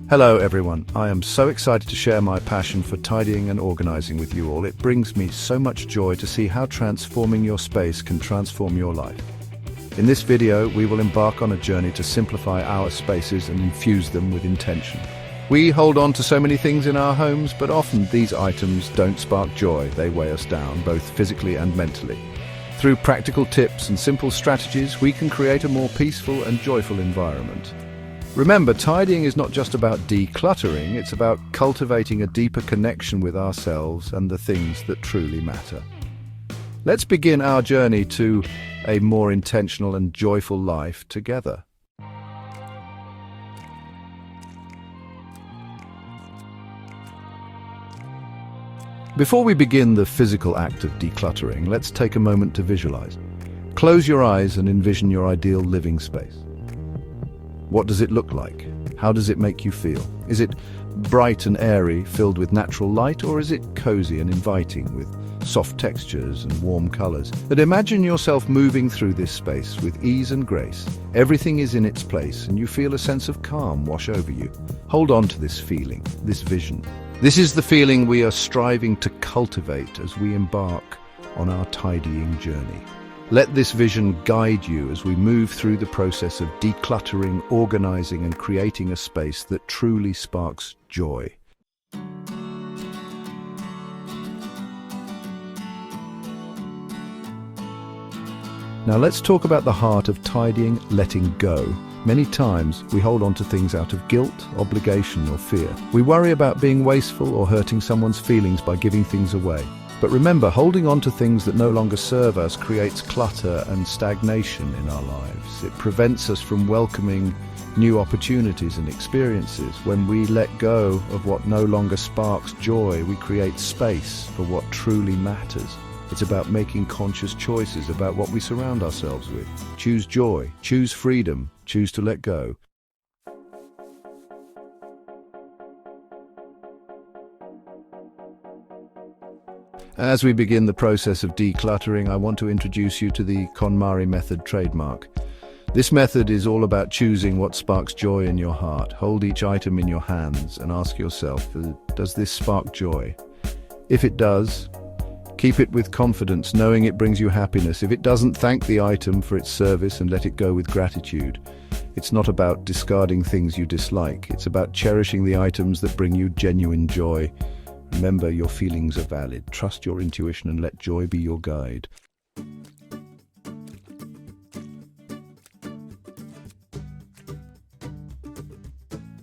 Hello everyone, I am so excited to share my passion for tidying and organizing with you all. It brings me so much joy to see how transforming your space can transform your life. In this video, we will embark on a journey to simplify our spaces and infuse them with intention. We hold on to so many things in our homes, but often these items don't spark joy. They weigh us down, both physically and mentally. Through practical tips and simple strategies, we can create a more peaceful and joyful environment. Remember, tidying is not just about decluttering, it's about cultivating a deeper connection with ourselves and the things that truly matter. Let's begin our journey to a more intentional and joyful life together. Before we begin the physical act of decluttering, let's take a moment to visualize. Close your eyes and envision your ideal living space. What does it look like? How does it make you feel? Is it bright and airy, filled with natural light, or is it cozy and inviting with soft textures and warm colors? But imagine yourself moving through this space with ease and grace. Everything is in its place and you feel a sense of calm wash over you. Hold on to this feeling, this vision. This is the feeling we are striving to cultivate as we embark on our tidying journey. Let this vision guide you as we move through the process of decluttering, organizing, and creating a space that truly sparks joy. Now let's talk about the heart of tidying, letting go. Many times we hold on to things out of guilt, obligation, or fear. We worry about being wasteful or hurting someone's feelings by giving things away. But remember, holding on to things that no longer serve us creates clutter and stagnation in our lives. It prevents us from welcoming new opportunities and experiences. When we let go of what no longer sparks joy, we create space for what truly matters. It's about making conscious choices about what we surround ourselves with. Choose joy, choose freedom, choose to let go. As we begin the process of decluttering, I want to introduce you to the KonMari method trademark. This method is all about choosing what sparks joy in your heart. Hold each item in your hands and ask yourself, does this spark joy? If it does, keep it with confidence, knowing it brings you happiness. If it doesn't, thank the item for its service and let it go with gratitude. It's not about discarding things you dislike. It's about cherishing the items that bring you genuine joy. Remember, your feelings are valid. Trust your intuition and let joy be your guide.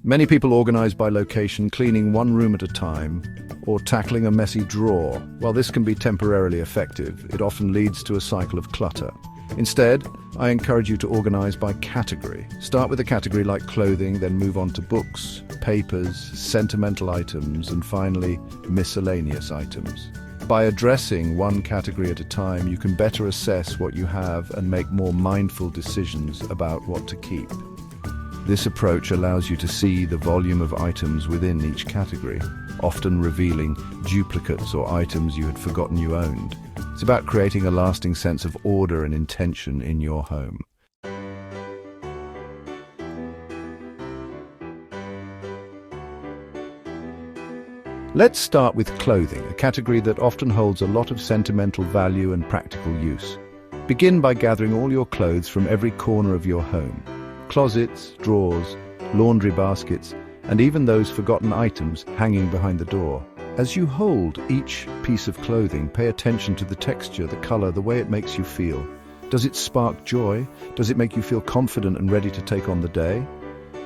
Many people organize by location, cleaning one room at a time, or tackling a messy drawer. While this can be temporarily effective, it often leads to a cycle of clutter. Instead, I encourage you to organize by category. Start with a category like clothing, then move on to books, papers, sentimental items, and finally, miscellaneous items. By addressing one category at a time, you can better assess what you have and make more mindful decisions about what to keep. This approach allows you to see the volume of items within each category, often revealing duplicates or items you had forgotten you owned. It's about creating a lasting sense of order and intention in your home. Let's start with clothing, a category that often holds a lot of sentimental value and practical use. Begin by gathering all your clothes from every corner of your home. Closets, drawers, laundry baskets, and even those forgotten items hanging behind the door. As you hold each piece of clothing, pay attention to the texture, the color, the way it makes you feel. Does it spark joy? Does it make you feel confident and ready to take on the day?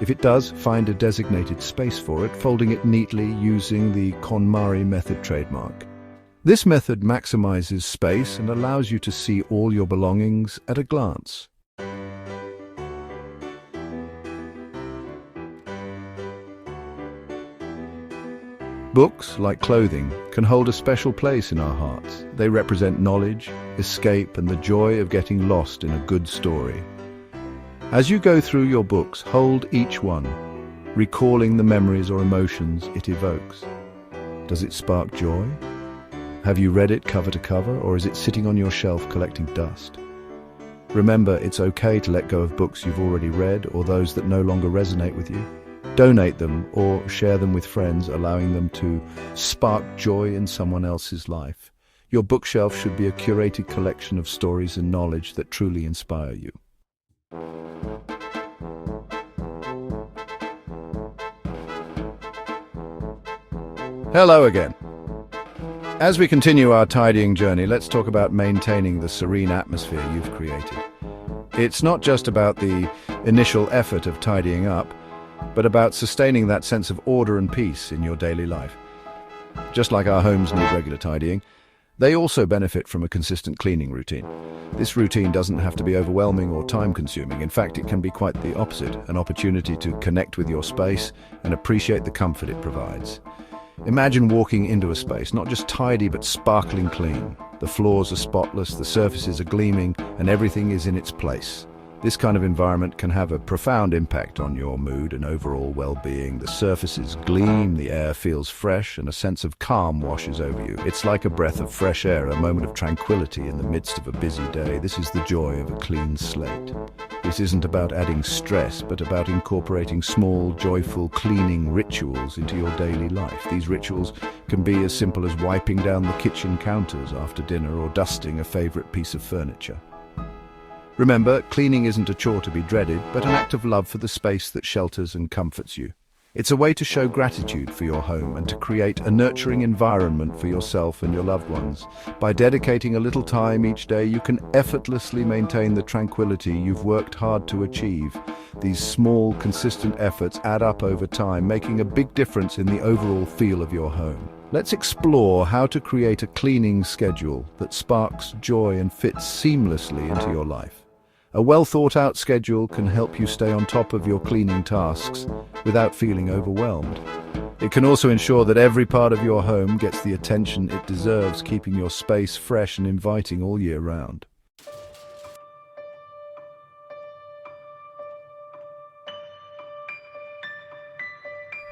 If it does, find a designated space for it, folding it neatly using the KonMari method trademark. This method maximizes space and allows you to see all your belongings at a glance. Books, like clothing, can hold a special place in our hearts. They represent knowledge, escape, and the joy of getting lost in a good story. As you go through your books, hold each one, recalling the memories or emotions it evokes. Does it spark joy? Have you read it cover to cover, or is it sitting on your shelf collecting dust? Remember, it's okay to let go of books you've already read or those that no longer resonate with you. Donate them or share them with friends, allowing them to spark joy in someone else's life. Your bookshelf should be a curated collection of stories and knowledge that truly inspire you. Hello again. As we continue our tidying journey, let's talk about maintaining the serene atmosphere you've created. It's not just about the initial effort of tidying up, but about sustaining that sense of order and peace in your daily life. Just like our homes need regular tidying, they also benefit from a consistent cleaning routine. This routine doesn't have to be overwhelming or time-consuming. In fact, it can be quite the opposite, an opportunity to connect with your space and appreciate the comfort it provides. Imagine walking into a space, not just tidy but sparkling clean. The floors are spotless, the surfaces are gleaming, and everything is in its place. This kind of environment can have a profound impact on your mood and overall well-being. The surfaces gleam, the air feels fresh, and a sense of calm washes over you. It's like a breath of fresh air, a moment of tranquility in the midst of a busy day. This is the joy of a clean slate. This isn't about adding stress, but about incorporating small, joyful cleaning rituals into your daily life. These rituals can be as simple as wiping down the kitchen counters after dinner or dusting a favorite piece of furniture. Remember, cleaning isn't a chore to be dreaded, but an act of love for the space that shelters and comforts you. It's a way to show gratitude for your home and to create a nurturing environment for yourself and your loved ones. By dedicating a little time each day, you can effortlessly maintain the tranquility you've worked hard to achieve. These small, consistent efforts add up over time, making a big difference in the overall feel of your home. Let's explore how to create a cleaning schedule that sparks joy and fits seamlessly into your life. A well-thought-out schedule can help you stay on top of your cleaning tasks without feeling overwhelmed. It can also ensure that every part of your home gets the attention it deserves, keeping your space fresh and inviting all year round.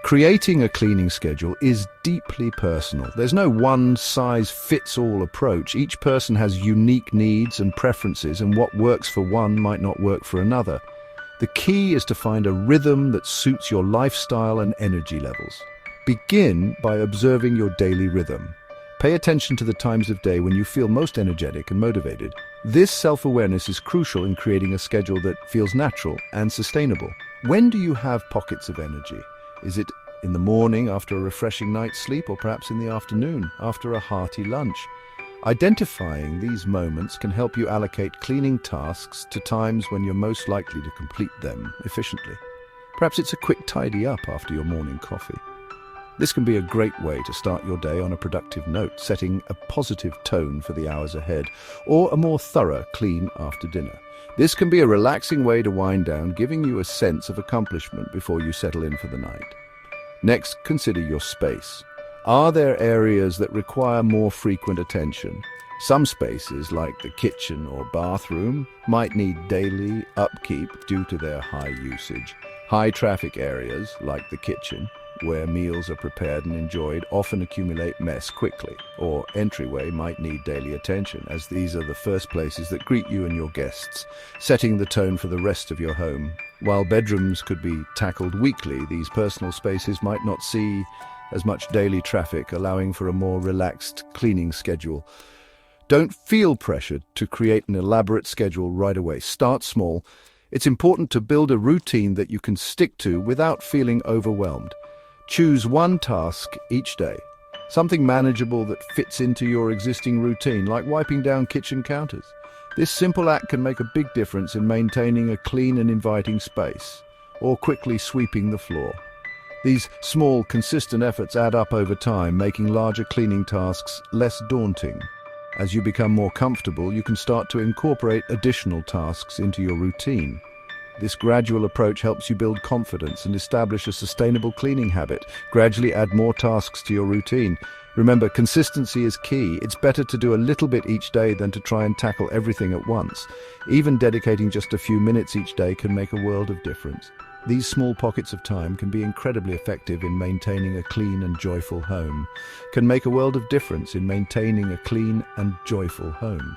Creating a cleaning schedule is deeply personal. There's no one-size-fits-all approach. Each person has unique needs and preferences, and what works for one might not work for another. The key is to find a rhythm that suits your lifestyle and energy levels. Begin by observing your daily rhythm. Pay attention to the times of day when you feel most energetic and motivated. This self-awareness is crucial in creating a schedule that feels natural and sustainable. When do you have pockets of energy? Is it in the morning after a refreshing night's sleep, or perhaps in the afternoon after a hearty lunch? Identifying these moments can help you allocate cleaning tasks to times when you're most likely to complete them efficiently. Perhaps it's a quick tidy up after your morning coffee. This can be a great way to start your day on a productive note, setting a positive tone for the hours ahead, or a more thorough clean after dinner. This can be a relaxing way to wind down, giving you a sense of accomplishment before you settle in for the night. Next, consider your space. Are there areas that require more frequent attention? Some spaces, like the kitchen or bathroom, might need daily upkeep due to their high usage. High traffic areas, like the kitchen, where meals are prepared and enjoyed, often accumulate mess quickly, or entryway might need daily attention, as these are the first places that greet you and your guests, setting the tone for the rest of your home. While bedrooms could be tackled weekly, these personal spaces might not see as much daily traffic, allowing for a more relaxed cleaning schedule. Don't feel pressured to create an elaborate schedule right away. Start small. It's important to build a routine that you can stick to without feeling overwhelmed. Choose one task each day, something manageable that fits into your existing routine, like wiping down kitchen counters. This simple act can make a big difference in maintaining a clean and inviting space, or quickly sweeping the floor. These small, consistent efforts add up over time, making larger cleaning tasks less daunting. As you become more comfortable, you can start to incorporate additional tasks into your routine. This gradual approach helps you build confidence and establish a sustainable cleaning habit. Gradually add more tasks to your routine. Remember, consistency is key. It's better to do a little bit each day than to try and tackle everything at once. Even dedicating just a few minutes each day can make a world of difference. These small pockets of time can be incredibly effective in maintaining a clean and joyful home. Can make a world of difference in maintaining a clean and joyful home.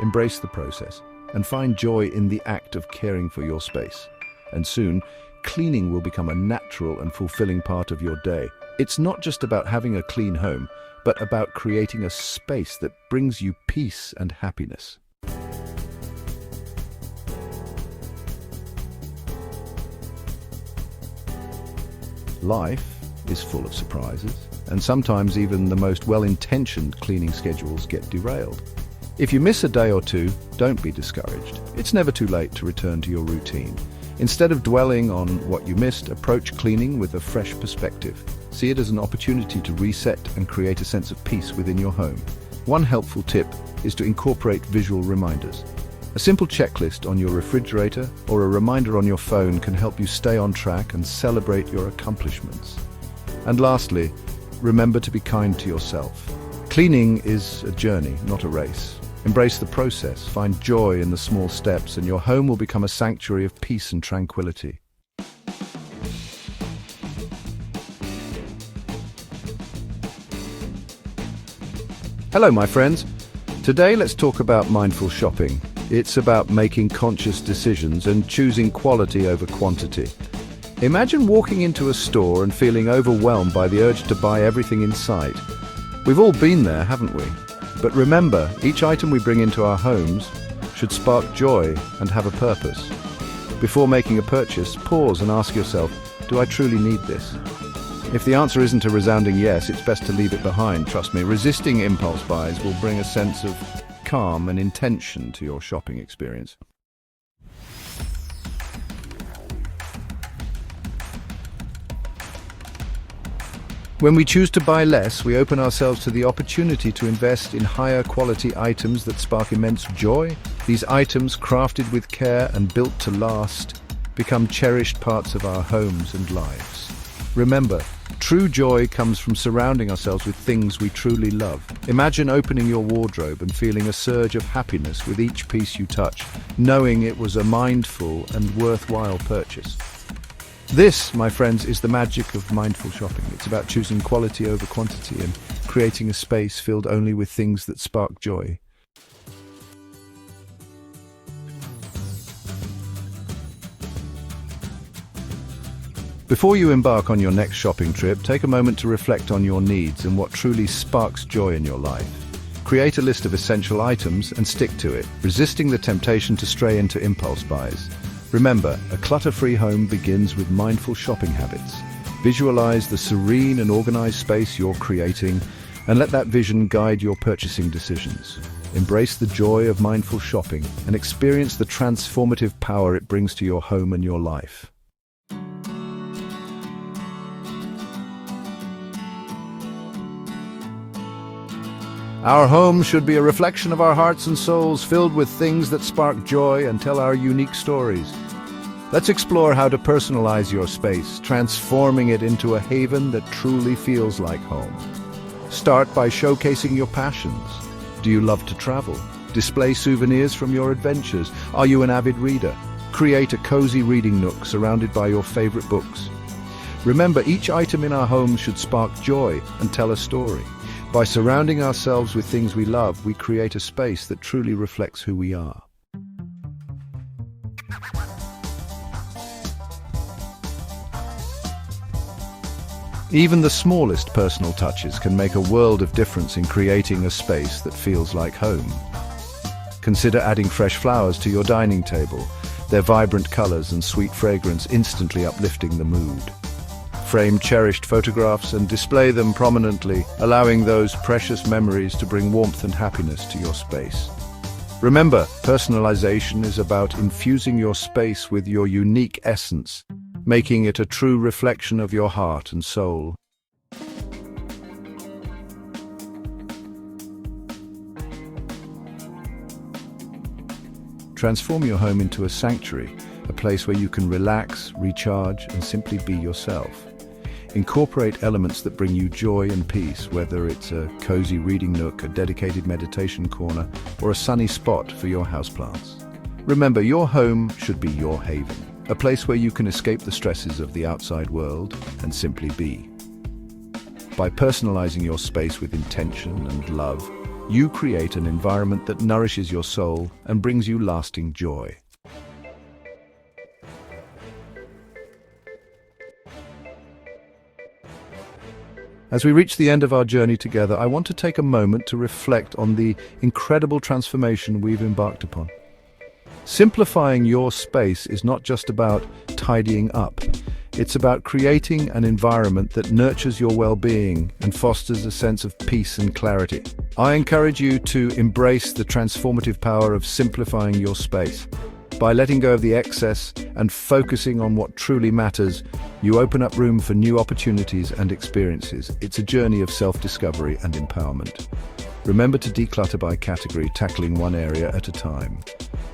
Embrace the process and find joy in the act of caring for your space. And soon, cleaning will become a natural and fulfilling part of your day. It's not just about having a clean home, but about creating a space that brings you peace and happiness. Life is full of surprises, and sometimes even the most well-intentioned cleaning schedules get derailed. If you miss a day or two, don't be discouraged. It's never too late to return to your routine. Instead of dwelling on what you missed, approach cleaning with a fresh perspective. See it as an opportunity to reset and create a sense of peace within your home. One helpful tip is to incorporate visual reminders. A simple checklist on your refrigerator or a reminder on your phone can help you stay on track and celebrate your accomplishments. And lastly, remember to be kind to yourself. Cleaning is a journey, not a race. Embrace the process, find joy in the small steps, and your home will become a sanctuary of peace and tranquility. Hello, my friends. Today, let's talk about mindful shopping. It's about making conscious decisions and choosing quality over quantity. Imagine walking into a store and feeling overwhelmed by the urge to buy everything in sight. We've all been there, haven't we? But remember, each item we bring into our homes should spark joy and have a purpose. Before making a purchase, pause and ask yourself, do I truly need this? If the answer isn't a resounding yes, it's best to leave it behind. Trust me, resisting impulse buys will bring a sense of calm and intention to your shopping experience. When we choose to buy less, we open ourselves to the opportunity to invest in higher quality items that spark immense joy. These items, crafted with care and built to last, become cherished parts of our homes and lives. Remember, true joy comes from surrounding ourselves with things we truly love. Imagine opening your wardrobe and feeling a surge of happiness with each piece you touch, knowing it was a mindful and worthwhile purchase. This, my friends, is the magic of mindful shopping. It's about choosing quality over quantity and creating a space filled only with things that spark joy. Before you embark on your next shopping trip, take a moment to reflect on your needs and what truly sparks joy in your life. Create a list of essential items and stick to it, resisting the temptation to stray into impulse buys. Remember, a clutter-free home begins with mindful shopping habits. Visualize the serene and organized space you're creating, and let that vision guide your purchasing decisions. Embrace the joy of mindful shopping and experience the transformative power it brings to your home and your life. Our home should be a reflection of our hearts and souls, filled with things that spark joy and tell our unique stories. Let's explore how to personalize your space, transforming it into a haven that truly feels like home. Start by showcasing your passions. Do you love to travel? Display souvenirs from your adventures. Are you an avid reader? Create a cozy reading nook surrounded by your favorite books. Remember, each item in our home should spark joy and tell a story. By surrounding ourselves with things we love, we create a space that truly reflects who we are. Even the smallest personal touches can make a world of difference in creating a space that feels like home. Consider adding fresh flowers to your dining table, their vibrant colors and sweet fragrance instantly uplifting the mood. Frame cherished photographs and display them prominently, allowing those precious memories to bring warmth and happiness to your space. Remember, personalization is about infusing your space with your unique essence, making it a true reflection of your heart and soul. Transform your home into a sanctuary, a place where you can relax, recharge, and simply be yourself. Incorporate elements that bring you joy and peace, whether it's a cozy reading nook, a dedicated meditation corner, or a sunny spot for your houseplants. Remember, your home should be your haven, a place where you can escape the stresses of the outside world and simply be. By personalizing your space with intention and love, you create an environment that nourishes your soul and brings you lasting joy. As we reach the end of our journey together, I want to take a moment to reflect on the incredible transformation we've embarked upon. Simplifying your space is not just about tidying up. It's about creating an environment that nurtures your well-being and fosters a sense of peace and clarity. I encourage you to embrace the transformative power of simplifying your space. By letting go of the excess and focusing on what truly matters, you open up room for new opportunities and experiences. It's a journey of self-discovery and empowerment. Remember to declutter by category, tackling one area at a time.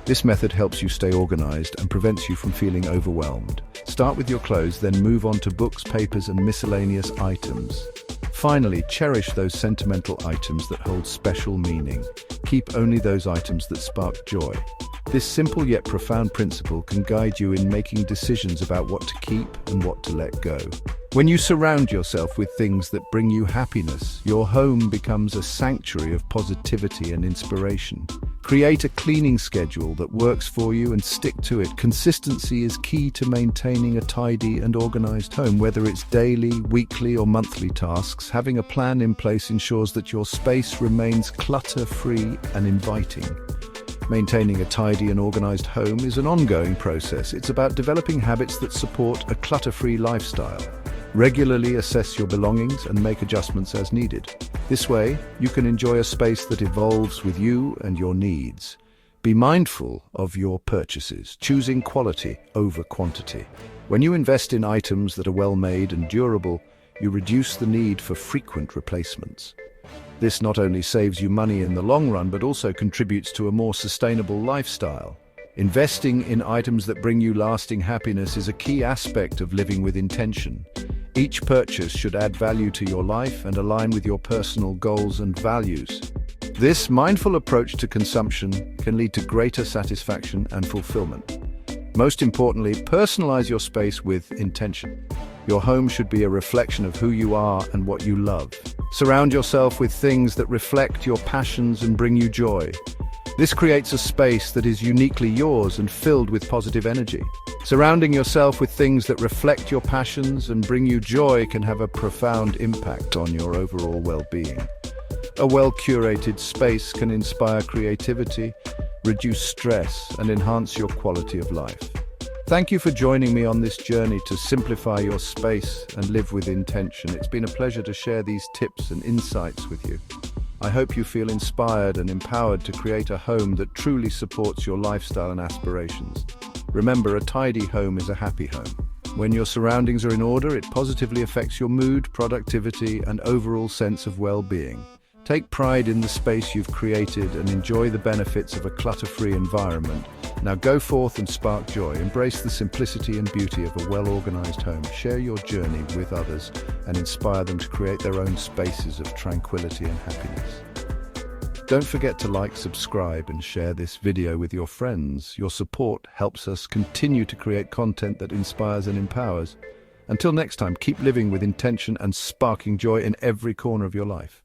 This method helps you stay organized and prevents you from feeling overwhelmed. Start with your clothes, then move on to books, papers, and miscellaneous items. Finally, cherish those sentimental items that hold special meaning. Keep only those items that spark joy. This simple yet profound principle can guide you in making decisions about what to keep and what to let go. When you surround yourself with things that bring you happiness, your home becomes a sanctuary of positivity and inspiration. Create a cleaning schedule that works for you and stick to it. Consistency is key to maintaining a tidy and organized home. Whether it's daily, weekly, or monthly tasks, having a plan in place ensures that your space remains clutter-free and inviting. Maintaining a tidy and organized home is an ongoing process. It's about developing habits that support a clutter-free lifestyle. Regularly assess your belongings and make adjustments as needed. This way, you can enjoy a space that evolves with you and your needs. Be mindful of your purchases, choosing quality over quantity. When you invest in items that are well-made and durable, you reduce the need for frequent replacements. This not only saves you money in the long run, but also contributes to a more sustainable lifestyle. Investing in items that bring you lasting happiness is a key aspect of living with intention. Each purchase should add value to your life and align with your personal goals and values. This mindful approach to consumption can lead to greater satisfaction and fulfillment. Most importantly, personalize your space with intention. Your home should be a reflection of who you are and what you love. Surround yourself with things that reflect your passions and bring you joy. This creates a space that is uniquely yours and filled with positive energy. Surrounding yourself with things that reflect your passions and bring you joy can have a profound impact on your overall well-being. A well-curated space can inspire creativity, reduce stress, and enhance your quality of life. Thank you for joining me on this journey to simplify your space and live with intention. It's been a pleasure to share these tips and insights with you. I hope you feel inspired and empowered to create a home that truly supports your lifestyle and aspirations. Remember, a tidy home is a happy home. When your surroundings are in order, it positively affects your mood, productivity, and overall sense of well-being. Take pride in the space you've created and enjoy the benefits of a clutter-free environment. Now go forth and spark joy. Embrace the simplicity and beauty of a well-organized home. Share your journey with others and inspire them to create their own spaces of tranquility and happiness. Don't forget to like, subscribe, and share this video with your friends. Your support helps us continue to create content that inspires and empowers. Until next time, keep living with intention and sparking joy in every corner of your life.